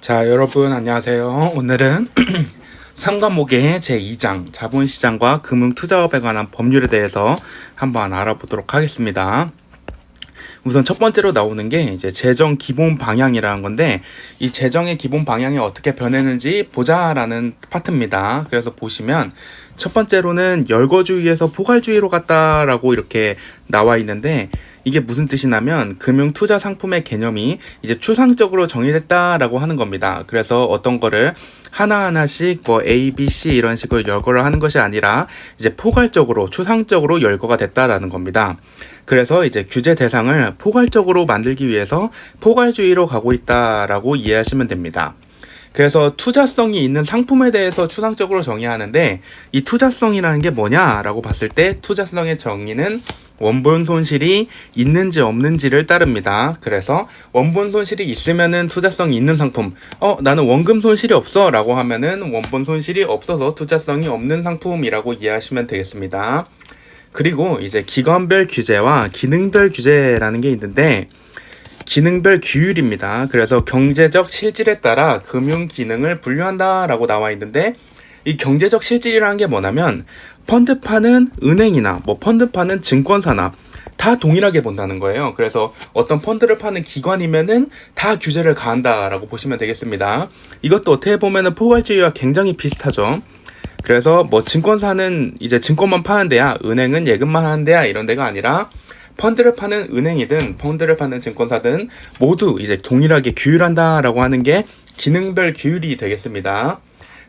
자, 여러분 안녕하세요. 오늘은 3과목의 제2장 자본시장과 금융투자업에 관한 법률에 대해서 한번 알아보도록 하겠습니다. 우선 첫 번째로 나오는 게 이제 재정 기본 방향이라는 건데, 이 재정의 기본 방향이 어떻게 변했는지 보자라는 파트입니다. 그래서 보시면 첫 번째로는 열거주의에서 포괄주의로 갔다라고 이렇게 나와 있는데, 이게 무슨 뜻이냐면 금융투자 상품의 개념이 이제 추상적으로 정의됐다라고 하는 겁니다. 그래서 어떤 거를 하나하나씩 뭐 A, B, C 이런 식으로 열거를 하는 것이 아니라 이제 포괄적으로 추상적으로 열거가 됐다라는 겁니다. 그래서 이제 규제 대상을 포괄적으로 만들기 위해서 포괄주의로 가고 있다라고 이해하시면 됩니다. 그래서 투자성이 있는 상품에 대해서 추상적으로 정의하는데, 이 투자성이라는 게 뭐냐라고 봤을 때 투자성의 정의는 원본 손실이 있는지 없는지를 따릅니다. 그래서 원본 손실이 있으면은 투자성이 있는 상품, 나는 원금 손실이 없어 라고 하면은 원본 손실이 없어서 투자성이 없는 상품이라고 이해하시면 되겠습니다. 그리고 이제 기관별 규제와 기능별 규제라는 게 있는데, 기능별 규율입니다. 그래서 경제적 실질에 따라 금융 기능을 분류한다라고 나와 있는데, 이 경제적 실질이라는 게 뭐냐면 펀드파는 은행이나 뭐 펀드파는 증권사나 다 동일하게 본다는 거예요. 그래서 어떤 펀드를 파는 기관이면은 다 규제를 가한다라고 보시면 되겠습니다. 이것도 어떻게 보면은 포괄주의와 굉장히 비슷하죠. 그래서 뭐 증권사는 이제 증권만 파는 데야, 은행은 예금만 하는 데야, 이런 데가 아니라 펀드를 파는 은행이든 펀드를 파는 증권사든 모두 이제 동일하게 규율한다라고 하는 게 기능별 규율이 되겠습니다.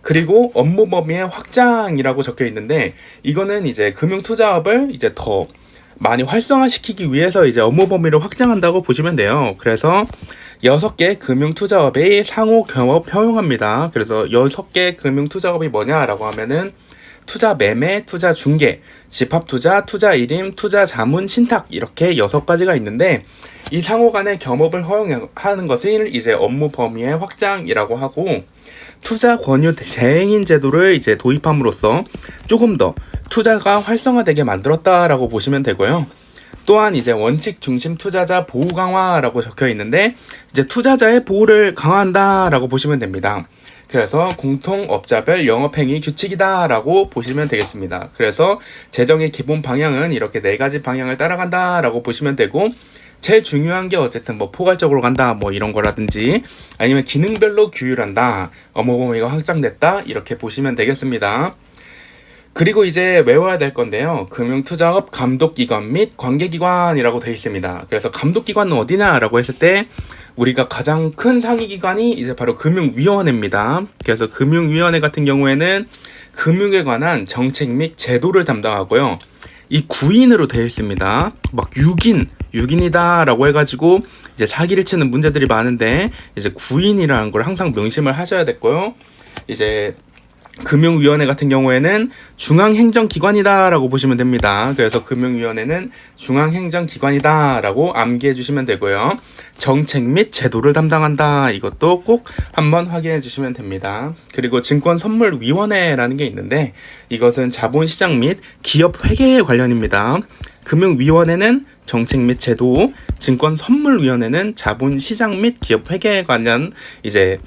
그리고 업무 범위의 확장이라고 적혀 있는데, 이거는 이제 금융투자업을 이제 더 많이 활성화시키기 위해서 이제 업무 범위를 확장한다고 보시면 돼요. 그래서 6개 금융투자업의 상호 경업 허용합니다. 그래서 6개 금융투자업이 뭐냐라고 하면은 투자 매매, 투자 중개, 집합투자, 투자 일임, 투자 자문, 신탁, 이렇게 6가지가 있는데, 이 상호 간의 겸업을 허용하는 것을 이제 업무 범위의 확장이라고 하고, 투자 권유 대행인 제도를 이제 도입함으로써 조금 더 투자가 활성화되게 만들었다라고 보시면 되고요. 또한 이제 원칙 중심 투자자 보호 강화라고 적혀 있는데, 이제 투자자의 보호를 강화한다라고 보시면 됩니다. 그래서 공통업자별 영업행위 규칙이다라고 보시면 되겠습니다. 그래서 재정의 기본 방향은 이렇게 4가지 방향을 따라간다라고 보시면 되고, 제일 중요한 게 어쨌든 뭐 포괄적으로 간다 뭐 이런 거라든지, 아니면 기능별로 규율한다, 업무 범위가 확장됐다, 이렇게 보시면 되겠습니다. 그리고 이제 외워야 될 건데요, 금융투자업 감독기관 및 관계기관이라고 되어 있습니다. 그래서 감독기관은 어디냐라고 했을 때 우리가 가장 큰 상위기관이 이제 바로 금융위원회입니다. 그래서 금융위원회 같은 경우에는 금융에 관한 정책 및 제도를 담당하고요, 이 9인으로 되어 있습니다. 막 6인이다 라고 해가지고 이제 사기를 치는 문제들이 많은데, 이제 9인이라는 걸 항상 명심을 하셔야 됐고요. 이제 금융위원회 같은 경우에는 중앙행정기관이다 라고 보시면 됩니다. 그래서 금융위원회는 중앙행정기관이다 라고 암기해 주시면 되고요. 정책 및 제도를 담당한다, 이것도 꼭 한번 확인해 주시면 됩니다. 그리고 증권선물위원회라는 게 있는데, 이것은 자본시장 및 기업회계 관련입니다. 금융위원회는 정책 및 제도, 증권선물위원회는 자본시장 및 기업회계 관련 이제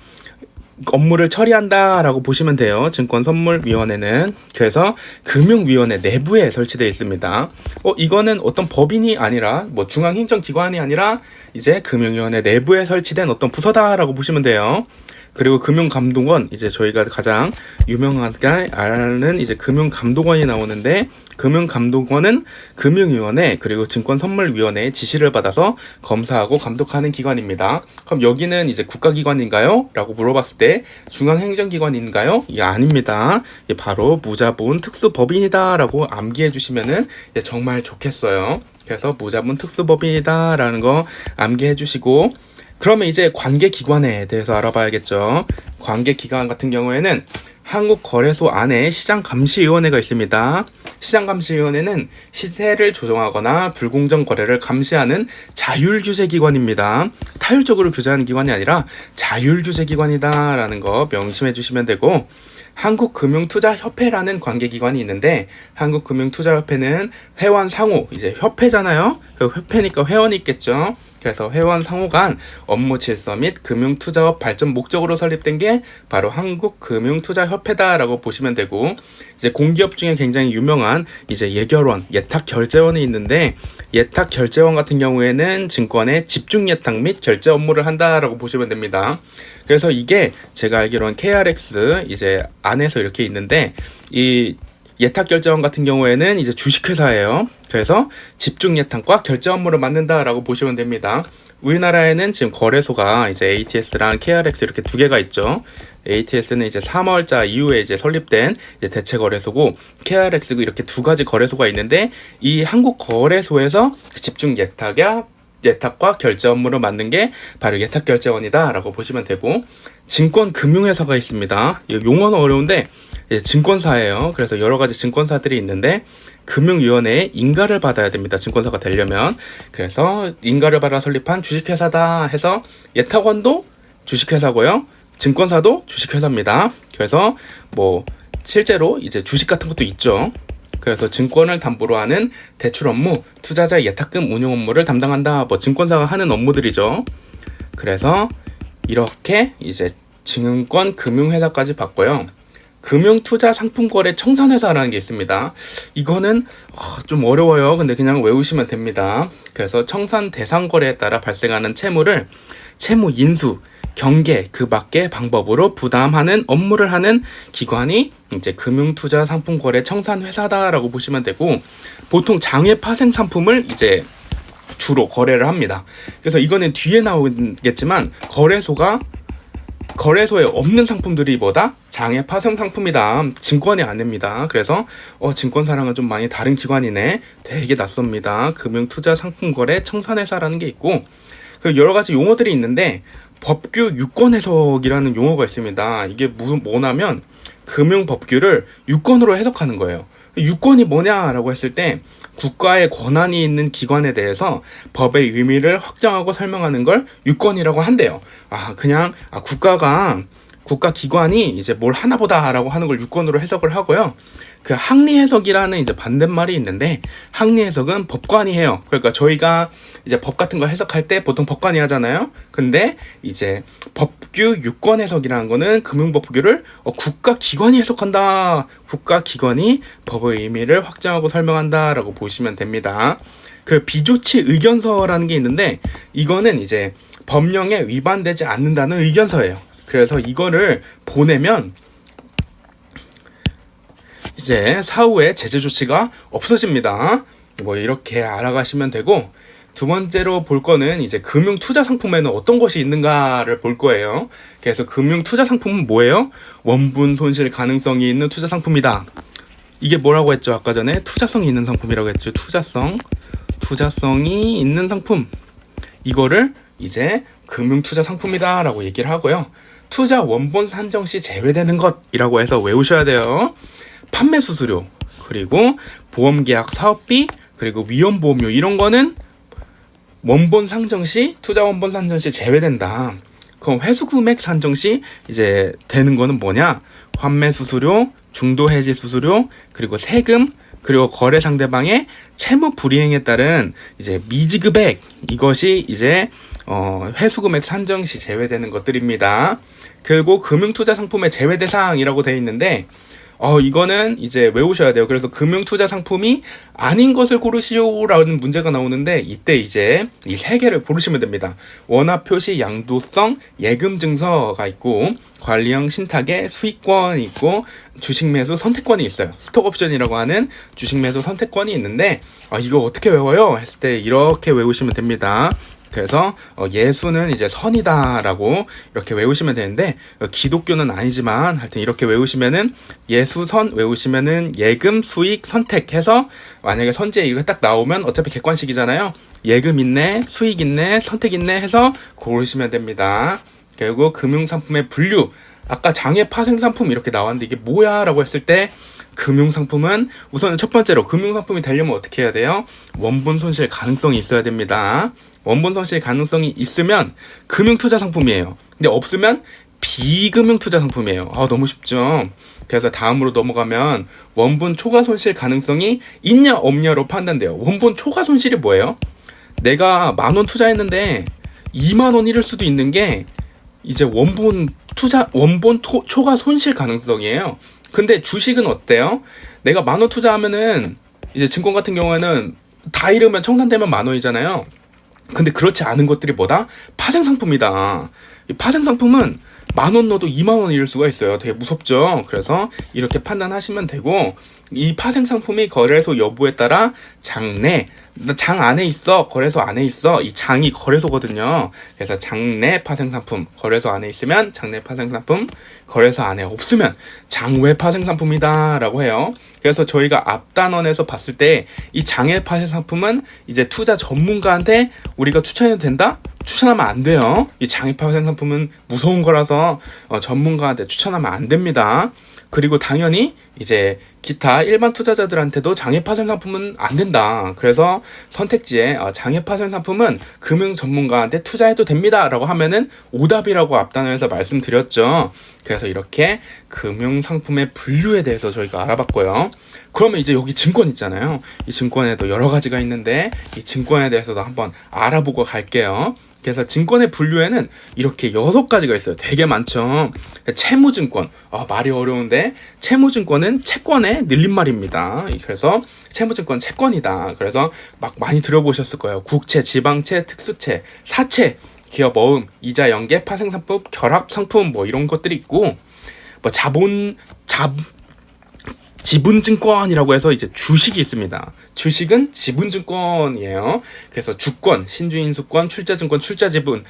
업무를 처리한다라고 보시면 돼요. 증권선물위원회는. 그래서 금융위원회 내부에 설치되어 있습니다. 이거는 어떤 법인이 아니라 뭐 중앙행정기관이 아니라 이제 금융위원회 내부에 설치된 어떤 부서다라고 보시면 돼요. 그리고 금융감독원, 이제 저희가 가장 유명하게 아는 이제 금융감독원이 나오는데, 금융감독원은 금융위원회 그리고 증권선물위원회의 지시를 받아서 검사하고 감독하는 기관입니다. 그럼 여기는 이제 국가기관인가요? 라고 물어봤을 때 중앙행정기관인가요? 이게 아닙니다. 이게 바로 무자본 특수법인이다 라고 암기해 주시면은 정말 좋겠어요. 그래서 무자본 특수법인이다 라는 거 암기해 주시고, 그러면 이제 관계기관에 대해서 알아봐야겠죠. 관계기관 같은 경우에는 한국거래소 안에 시장감시위원회가 있습니다. 시장감시위원회는 시세를 조정하거나 불공정 거래를 감시하는 자율규제기관입니다. 타율적으로 규제하는 기관이 아니라 자율규제기관이다 라는 거 명심해 주시면 되고, 한국금융투자협회라는 관계기관이 있는데, 한국금융투자협회는 회원 상호, 이제 협회잖아요. 협회니까 회원이 있겠죠. 그래서 회원 상호 간 업무 질서 및 금융투자업 발전 목적으로 설립된 게 바로 한국금융투자협회다라고 보시면 되고, 이제 공기업 중에 굉장히 유명한 이제 예결원, 예탁결제원이 있는데, 예탁결제원 같은 경우에는 증권의 집중 예탁 및 결제 업무를 한다라고 보시면 됩니다. 그래서 이게 제가 알기로는 KRX 이제 안에서 이렇게 있는데, 이 예탁결제원 같은 경우에는 이제 주식회사예요. 그래서 집중 예탁과 결제 업무를 맡는다라고 보시면 됩니다. 우리나라에는 지금 거래소가 이제 ATS랑 KRX 이렇게 두 개가 있죠. ATS는 이제 3월자 이후에 이제 설립된 이제 대체 거래소고, KRX도 이렇게 두 가지 거래소가 있는데, 이 한국 거래소에서 집중 예탁과 결제 업무를 맡는 게 바로 예탁결제원이다라고 보시면 되고, 증권금융회사가 있습니다. 용어는 어려운데 증권사예요. 그래서 여러 가지 증권사들이 있는데, 금융위원회에 인가를 받아야 됩니다. 증권사가 되려면. 그래서 인가를 받아 설립한 주식회사다 해서 예탁원도 주식회사고요, 증권사도 주식회사입니다. 그래서 뭐 실제로 이제 주식 같은 것도 있죠. 그래서 증권을 담보로 하는 대출 업무, 투자자 예탁금 운용 업무를 담당한다. 뭐 증권사가 하는 업무들이죠. 그래서 이렇게 이제 증권 금융회사까지 봤고요. 금융투자상품거래 청산회사라는 게 있습니다. 이거는 좀 어려워요. 근데 그냥 외우시면 됩니다. 그래서 청산 대상 거래에 따라 발생하는 채무를 채무 인수, 경계, 그 밖의 방법으로 부담하는 업무를 하는 기관이 이제 금융투자상품거래 청산회사다라고 보시면 되고, 보통 장외 파생 상품을 이제 주로 거래를 합니다. 그래서 이거는 뒤에 나오겠지만 거래소에 없는 상품들이 뭐다? 장외 파생 상품이다. 증권이 아닙니다. 그래서 증권사랑은 좀 많이 다른 기관이네. 되게 낯섭니다. 금융투자상품거래 청산회사라는 게 있고, 그 여러 가지 용어들이 있는데, 법규 유권 해석이라는 용어가 있습니다. 이게 뭐냐면 금융법규를 유권으로 해석하는 거예요. 유권이 뭐냐라고 했을 때, 국가의 권한이 있는 기관에 대해서 법의 의미를 확정하고 설명하는 걸 유권이라고 한대요. 국가 기관이 이제 뭘 하나보다라고 하는 걸 유권으로 해석을 하고요. 그 항리 해석이라는 이제 반대말이 있는데, 항리 해석은 법관이 해요. 그러니까 저희가 이제 법 같은 거 해석할 때 보통 법관이 하잖아요. 근데 이제 법규 유권 해석이라는 거는 금융법규를 국가 기관이 해석한다. 국가 기관이 법의 의미를 확정하고 설명한다라고 보시면 됩니다. 그 비조치 의견서라는 게 있는데, 이거는 이제 법령에 위반되지 않는다는 의견서예요. 그래서 이거를 보내면 이제 사후에 제재 조치가 없어집니다. 뭐 이렇게 알아가시면 되고, 두 번째로 볼 거는 이제 금융 투자 상품에는 어떤 것이 있는가를 볼 거예요. 그래서 금융 투자 상품은 뭐예요? 원분 손실 가능성이 있는 투자 상품이다. 이게 뭐라고 했죠? 아까 전에 투자성이 있는 상품이라고 했죠. 투자성이 있는 상품. 이거를 이제 금융 투자 상품이다 라고 얘기를 하고요. 투자 원본 산정 시 제외되는 것이라고 해서 외우셔야 돼요. 판매 수수료, 그리고 보험계약 사업비, 그리고 위험보험료, 이런 거는 원본 산정 시, 투자 원본 산정 시 제외된다. 그럼 회수금액 산정 시 이제 되는 거는 뭐냐? 환매 수수료, 중도 해지 수수료, 그리고 세금, 그리고 거래 상대방의 채무 불이행에 따른 이제 미지급액, 이것이 이제 회수금액 산정 시 제외되는 것들입니다. 그리고 금융투자 상품의 제외 대상이라고 되어 있는데, 이거는 이제 외우셔야 돼요. 그래서 금융투자 상품이 아닌 것을 고르시오라는 문제가 나오는데, 이때 이제 이 세 개를 고르시면 됩니다. 원화 표시 양도성 예금 증서가 있고, 관리형 신탁의 수익권이 있고, 주식 매수 선택권이 있어요. 스톡 옵션이라고 하는 주식 매수 선택권이 있는데, 이거 어떻게 외워요? 했을 때 이렇게 외우시면 됩니다. 그래서 예수는 이제 선이다라고 이렇게 외우시면 되는데, 기독교는 아니지만 하여튼 이렇게 외우시면은, 예수선 외우시면은 예금, 수익, 선택해서 만약에 선지에 이거 딱 나오면 어차피 객관식이잖아요. 예금 있네, 수익 있네, 선택 있네 해서 고르시면 됩니다. 그리고 금융상품의 분류, 아까 장외 파생 상품 이렇게 나왔는데 이게 뭐야 라고 했을 때, 금융상품은 우선 첫 번째로 금융상품이 되려면 어떻게 해야 돼요? 원본 손실 가능성이 있어야 됩니다. 원본 손실 가능성이 있으면 금융투자 상품이에요. 근데 없으면 비금융투자 상품이에요. 너무 쉽죠? 그래서 다음으로 넘어가면 원본 초과 손실 가능성이 있냐 없냐로 판단돼요. 원본 초과 손실이 뭐예요? 내가 10,000원 투자했는데 20,000원 잃을 수도 있는 게 이제 원본 초과 손실 가능성이에요. 근데 주식은 어때요? 내가 10,000원 투자하면은 이제 증권 같은 경우에는 다 잃으면 청산되면 10,000원이잖아요. 근데 그렇지 않은 것들이 뭐다? 파생상품이다. 이 파생상품은 10,000원 넣어도 20,000원 잃을 수가 있어요. 되게 무섭죠. 그래서 이렇게 판단하시면 되고, 이 파생상품이 거래소 여부에 따라 장내, 장 안에 있어, 거래소 안에 있어. 이 장이 거래소거든요. 그래서 장내 파생상품, 거래소 안에 있으면 장내 파생상품, 거래소 안에 없으면 장외 파생상품이다 라고 해요. 그래서 저희가 앞단원에서 봤을 때 이 장외 파생상품은 이제 투자 전문가한테 우리가 추천해도 된다? 추천하면 안 돼요. 이 장외 파생상품은 무서운 거라서 전문가한테 추천하면 안 됩니다. 그리고 당연히 이제 기타 일반 투자자들한테도 장외 파생 상품은 안 된다. 그래서 선택지에 장외 파생 상품은 금융 전문가한테 투자해도 됩니다 라고 하면은 오답이라고 앞단에서 말씀드렸죠. 그래서 이렇게 금융 상품의 분류에 대해서 저희가 알아봤고요. 그러면 이제 여기 증권 있잖아요. 이 증권에도 여러 가지가 있는데 이 증권에 대해서도 한번 알아보고 갈게요. 그래서 증권의 분류에는 이렇게 6가지가 있어요. 되게 많죠. 채무증권, 말이 어려운데 채무증권은 채권의 늘림말입니다. 그래서 채무증권 채권이다. 그래서 막 많이 들어보셨을 거예요. 국채, 지방채, 특수채, 사채, 기업 어음, 이자 연계, 파생상품, 결합상품 뭐 이런 것들이 있고, 뭐 지분증권이라고 해서 이제 주식이 있습니다. 주식은 지분증권이에요. 그래서 주권, 신주인수권, 출자증권, 출자지분.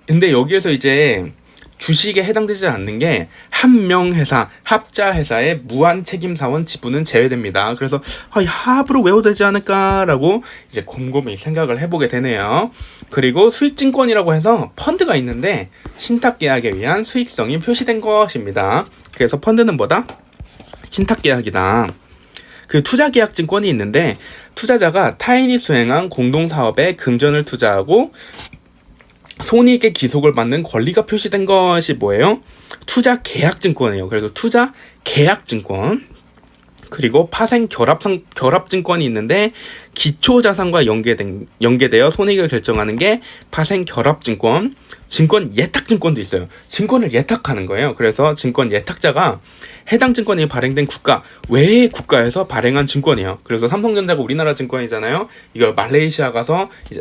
근데 여기에서 이제 주식에 해당되지 않는 게 한명회사, 합자회사의 무한책임사원 지분은 제외됩니다. 그래서 이 합으로 외워도 되지 않을까라고 이제 곰곰이 생각을 해보게 되네요. 그리고 수익증권이라고 해서 펀드가 있는데 신탁계약에 의한 수익성이 표시된 것입니다. 그래서 펀드는 뭐다? 신탁계약이다. 그 투자계약증권이 있는데 투자자가 타인이 수행한 공동사업에 금전을 투자하고 손익의 기속을 받는 권리가 표시된 것이 뭐예요? 투자계약증권이에요. 그래서 투자계약증권. 그리고 파생결합증권이 있는데 기초자산과 연계되어 손익을 결정하는 게 파생결합증권. 증권 예탁증권도 있어요. 증권을 예탁하는 거예요. 그래서 증권 예탁자가 해당 증권이 발행된 국가 외의 국가에서 발행한 증권이에요. 그래서 삼성전자가 우리나라 증권이잖아요. 이걸 말레이시아 가서 이제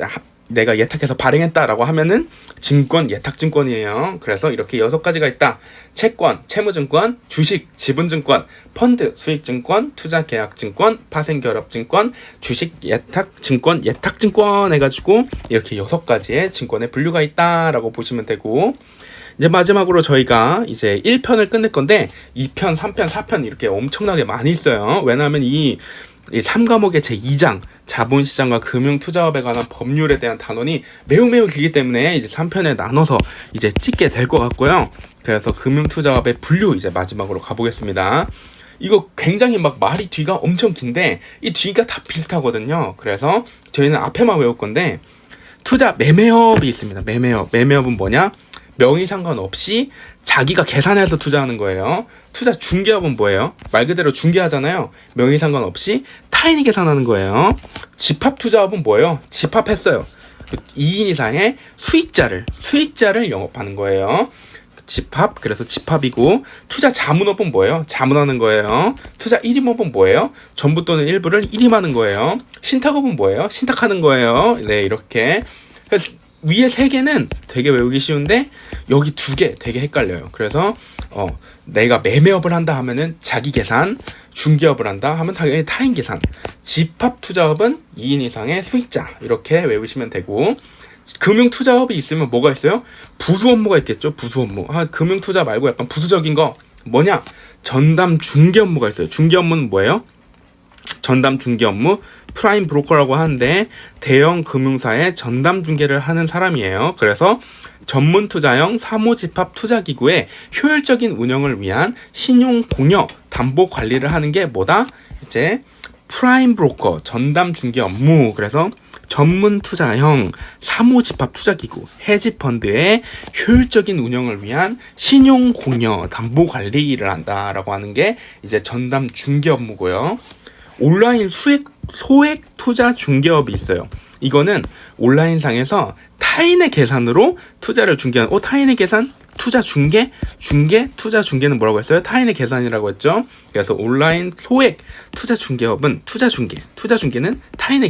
내가 예탁해서 발행했다라고 하면은 증권 예탁증권이에요. 그래서 이렇게 6가지가 있다. 채권, 채무증권, 주식, 지분증권, 펀드, 수익증권, 투자계약증권, 파생결합증권, 주식 예탁증권, 예탁증권 해가지고 이렇게 6가지의 증권의 분류가 있다라고 보시면 되고, 이제 마지막으로 저희가 이제 1편을 끝낼 건데 2편, 3편, 4편 이렇게 엄청나게 많이 있어요. 왜냐하면 이 3과목의 제2장 자본시장과 금융투자업에 관한 법률에 대한 단원이 매우 길기 때문에 이제 3편에 나눠서 이제 찍게 될 것 같고요. 그래서 금융투자업의 분류 이제 마지막으로 가보겠습니다. 이거 굉장히 막 말이 뒤가 엄청 긴데 이 뒤가 다 비슷하거든요. 그래서 저희는 앞에만 외울 건데 투자 매매업이 있습니다. 매매업은 뭐냐? 명의 상관없이 자기가 계산해서 투자하는 거예요. 투자 중개업은 뭐예요? 말 그대로 중개하잖아요. 명의 상관없이 타인이 계산하는 거예요. 집합 투자업은 뭐예요? 집합했어요. 2인 이상의 수익자를 영업하는 거예요. 집합, 그래서 집합이고, 투자 자문업은 뭐예요? 자문하는 거예요. 투자 일임업은 뭐예요? 전부 또는 일부를 일임하는 거예요. 신탁업은 뭐예요? 신탁하는 거예요. 네, 이렇게. 그래서 위에 3개는 되게 외우기 쉬운데 여기 2개 되게 헷갈려요. 그래서 내가 매매업을 한다 하면은 자기 계산, 중개업을 한다 하면 당연히 타인 계산, 집합 투자업은 2인 이상의 수익자 이렇게 외우시면 되고, 금융 투자업이 있으면 뭐가 있어요? 부수 업무가 있겠죠. 부수 업무. 금융 투자 말고 약간 부수적인 거 뭐냐? 전담 중개 업무가 있어요. 중개 업무는 뭐예요? 전담 중개 업무, 프라임 브로커라고 하는데 대형 금융사의 전담 중개를 하는 사람이에요. 그래서 전문 투자형 사무집합 투자기구의 효율적인 운영을 위한 신용 공여 담보 관리를 하는 게 뭐다? 이제 프라임 브로커 전담 중개 업무. 그래서 전문 투자형 사무집합 투자기구 헤지펀드의 효율적인 운영을 위한 신용 공여 담보 관리를 한다라고 하는 게 이제 전담 중개 업무고요. 온라인 소액 투자 중개업이 있어요. 이거는 온라인상에서 타인의 계산으로 투자를 중개하는, 타인의 계산? 투자 중개? 투자 중개는 뭐라고 했어요? 타인의 계산이라고 했죠. 그래서 온라인 소액 투자 중개업은 투자 중개는 타인의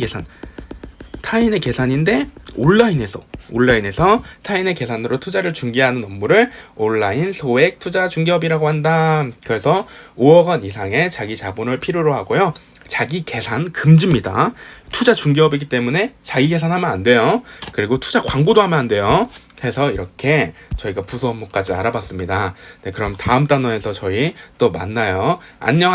계산인데 온라인에서 타인의 계산으로 투자를 중개하는 업무를 온라인 소액 투자 중개업이라고 한다. 그래서 5억 원 이상의 자기 자본을 필요로 하고요. 자기 계산 금지입니다. 투자 중개업이기 때문에 자기 계산하면 안 돼요. 그리고 투자 광고도 하면 안 돼요. 해서 이렇게 저희가 부수 업무까지 알아봤습니다. 네, 그럼 다음 단원에서 저희 또 만나요. 안녕.